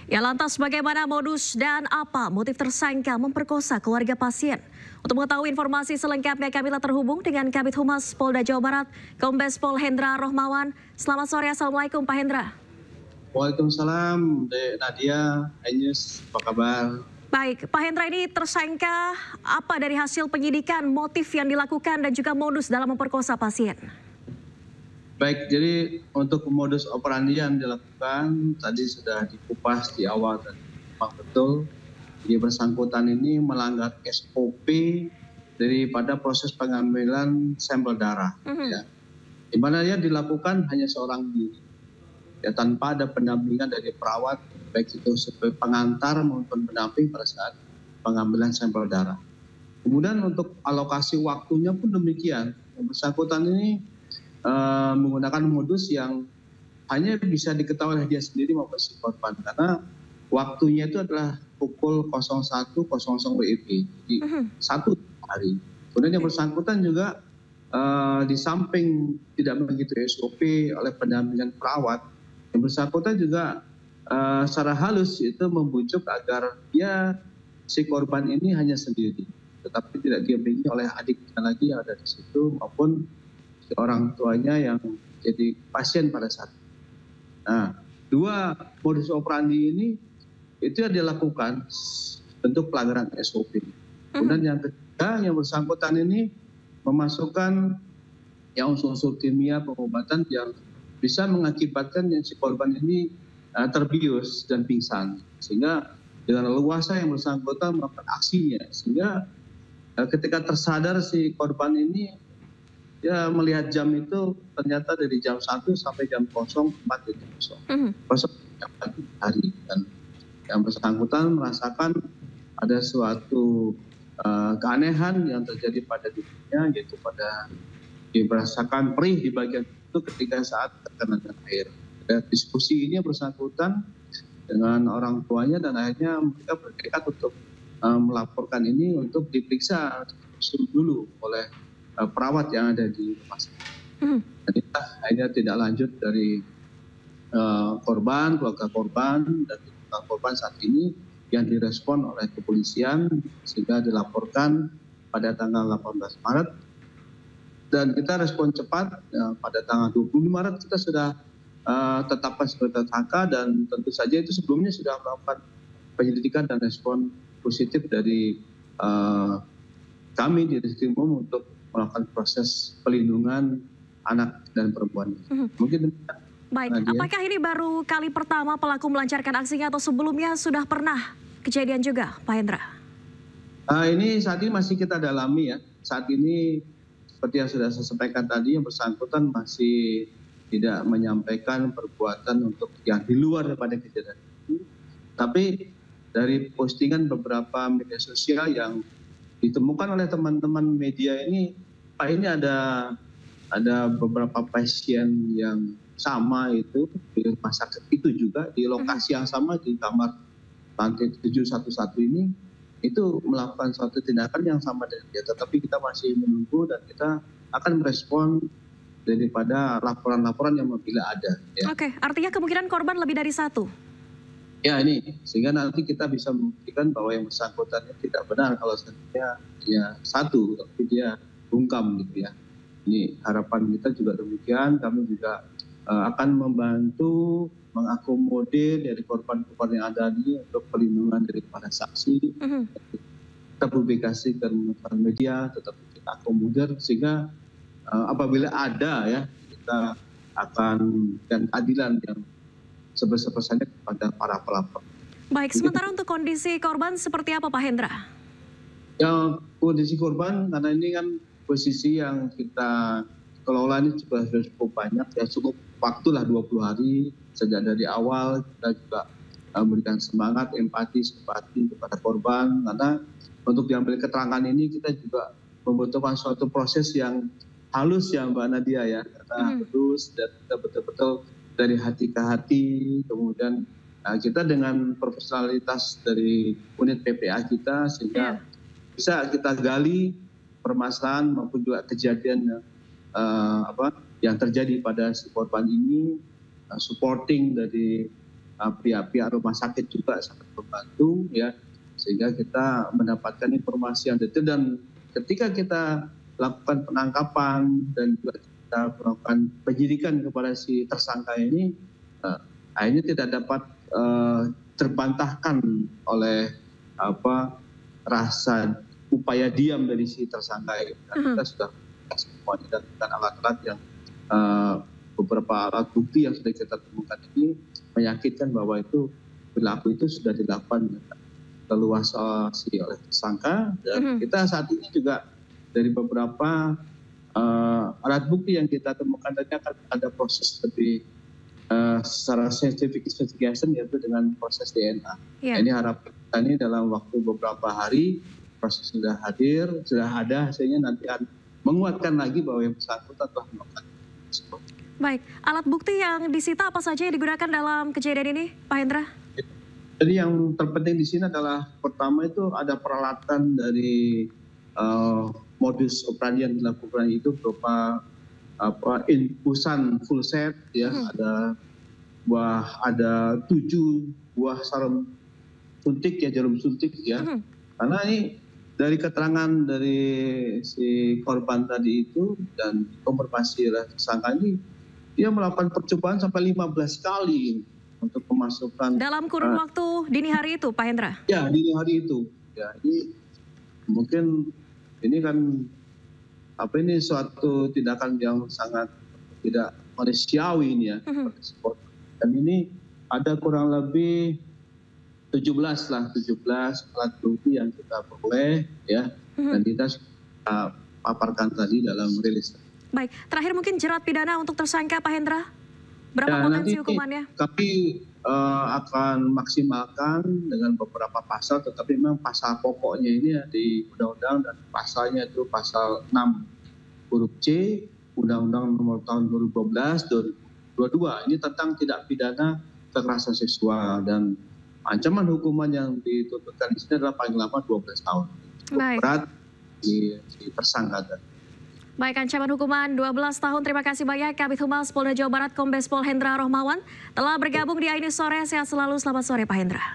Ya lantas bagaimana modus dan apa motif tersangka memperkosa keluarga pasien? Untuk mengetahui informasi selengkapnya kami telah terhubung dengan Kabid Humas Polda Jawa Barat, Kombes Pol Hendra Rohmawan. Selamat sore, Assalamualaikum Pak Hendra. Waalaikumsalam, Dek Nadia, Agnes, apa kabar? Baik, Pak Hendra, ini tersangka apa dari hasil penyidikan, motif yang dilakukan dan juga modus dalam memperkosa pasien? Baik, jadi untuk modus operandi yang dilakukan tadi sudah dikupas di awal dan memang betul yang bersangkutan ini melanggar SOP daripada proses pengambilan sampel darah, ya. Di mana dia dilakukan hanya seorang diri, ya, tanpa ada pendampingan dari perawat, baik itu sebagai pengantar maupun pendamping pada saat pengambilan sampel darah. Kemudian untuk alokasi waktunya pun demikian, yang bersangkutan ini menggunakan modus yang hanya bisa diketahui oleh dia sendiri maupun si korban, karena waktunya itu adalah pukul 01.00 WIB di satu hari. Kemudian yang bersangkutan juga di samping tidak begitu SOP oleh pendampingan perawat, yang bersangkutan juga secara halus itu membujuk agar dia si korban ini hanya sendiri, tetapi tidak didampingi oleh adiknya lagi yang ada di situ maupun orang tuanya yang jadi pasien pada saat itu. Nah, dua modus operandi ini itu yang dilakukan bentuk pelanggaran SOP. Kemudian yang ketiga, yang bersangkutan ini memasukkan yang unsur-unsur kimia pengobatan yang bisa mengakibatkan yang si korban ini terbius dan pingsan, sehingga dengan leluasa yang bersangkutan melakukan aksinya, sehingga ketika tersadar si korban ini, ya melihat jam itu ternyata dari jam 1 sampai jam 04.00 pagi hari, dan yang bersangkutan merasakan ada suatu keanehan yang terjadi pada dirinya, yaitu pada dia merasakan perih di bagian itu ketika saat terkena air. Diskusi ini bersangkutan dengan orang tuanya dan akhirnya mereka bertekad untuk melaporkan ini untuk diperiksa dulu oleh perawat yang ada di rumah sakit. Jadi akhirnya tidak lanjut dari korban, keluarga korban, dan keluarga korban saat ini yang direspon oleh kepolisian sehingga dilaporkan pada tanggal 18 Maret. Dan kita respon cepat, pada tanggal 20 Maret kita sudah tetapkan sebagai tersangka, dan tentu saja itu sebelumnya sudah melakukan penyelidikan dan respon positif dari kami di Reskrimum untuk melakukan proses pelindungan anak dan perempuan. Mungkin baik, apakah ini baru kali pertama pelaku melancarkan aksinya atau sebelumnya sudah pernah kejadian juga, Pak Hendra? Ini saat ini masih kita dalami ya. Saat ini seperti yang sudah saya sampaikan tadi, yang bersangkutan masih tidak menyampaikan perbuatan untuk yang di luar daripada kejadian itu. Tapi dari postingan beberapa media sosial yang ditemukan oleh teman-teman media ini, Pak, ini ada beberapa pasien yang sama itu di rumah sakit itu juga, di lokasi yang sama di kamar lantai 711 ini, itu melakukan suatu tindakan yang sama dengan dia. Tetapi kita masih menunggu dan kita akan merespon daripada laporan-laporan yang apabila ada. Ya. Oke, artinya kemungkinan korban lebih dari satu? Ya, ini sehingga nanti kita bisa membuktikan bahwa yang bersangkutan tidak benar kalau sebenarnya dia satu, tapi dia bungkam gitu ya. Ini harapan kita juga demikian. Kami juga akan membantu mengakomodir dari korban-korban yang ada ini untuk perlindungan daripada saksi. Kita publikasi ke media, tetap kita akomodir sehingga apabila ada ya, kita akan memberikan keadilan yang sebesar-besarnya kepada para pelapor. Baik, sementara untuk kondisi korban seperti apa, Pak Hendra? Ya, kondisi korban karena ini kan posisi yang kita kelola ini juga sudah cukup banyak, ya cukup waktu lah 20 hari sejak dari awal kita juga memberikan semangat, empati, simpati kepada korban, karena untuk diambil keterangan ini kita juga membutuhkan suatu proses yang halus ya Mbak Nadia ya, karena halus dan kita betul-betul dari hati ke hati. Kemudian kita dengan profesionalitas dari unit PPA kita sehingga bisa kita gali permasalahan maupun juga kejadian yang terjadi pada si korban ini, supporting dari pihak-pihak rumah sakit juga sangat membantu ya, sehingga kita mendapatkan informasi yang detail. Dan ketika kita lakukan penangkapan dan juga kita melakukan penyidikan kepada si tersangka ini, akhirnya tidak dapat terbantahkan oleh rasa upaya diam dari si tersangka ini. Kita sudah semuanya dan alat-alat yang beberapa alat bukti yang sudah kita temukan ini meyakinkan bahwa itu perilaku itu sudah dilakukan leluasa oleh tersangka. Dan kita saat ini juga dari beberapa alat bukti yang kita temukan tadi akan ada proses lebih secara scientific investigation, yaitu dengan proses DNA. Ini harapan kita ini dalam waktu beberapa hari proses sudah hadir, sudah ada hasilnya, nanti akan menguatkan lagi bahwa yang bersangkutan telah melakukan. Baik, alat bukti yang disita apa saja yang digunakan dalam kejadian ini, Pak Hendra? Jadi yang terpenting di sini adalah pertama itu ada peralatan dari modus operandi yang dilakukan itu berupa infusan full set ya, ada 7 buah sarung suntik ya, jarum suntik ya. Karena ini dari keterangan dari si korban tadi itu dan konfirmasi tersangka ini, dia melakukan percobaan sampai 15 kali untuk memasukkan dalam kurun waktu dini hari itu, Pak Hendra? Ya, dini hari itu. Ya, ini mungkin ini kan ini suatu tindakan yang sangat tidak manusiawi ini ya. Dan ini ada kurang lebih 17 alat bukti yang kita peroleh ya, dan kita paparkan tadi dalam rilis. Baik, terakhir mungkin jerat pidana untuk tersangka Pak Hendra, berapa potensi hukumannya? Kami akan maksimalkan dengan beberapa pasal, tetapi memang pasal pokoknya ini ya di undang-undang, dan pasalnya itu pasal 6 huruf C Undang-Undang Nomor Tahun 2012 ini tentang tidak pidana kekerasan seksual, dan ancaman hukuman yang dituntutkan di sini adalah paling lama 12 tahun. Baik. Berat di tersangka. Baik, ancaman hukuman 12 tahun. Terima kasih banyak Kabid Humas Polda Jawa Barat Kombes Pol Hendra Rohmawan telah bergabung di Aini Sore. Sehat selalu, selamat sore Pak Hendra.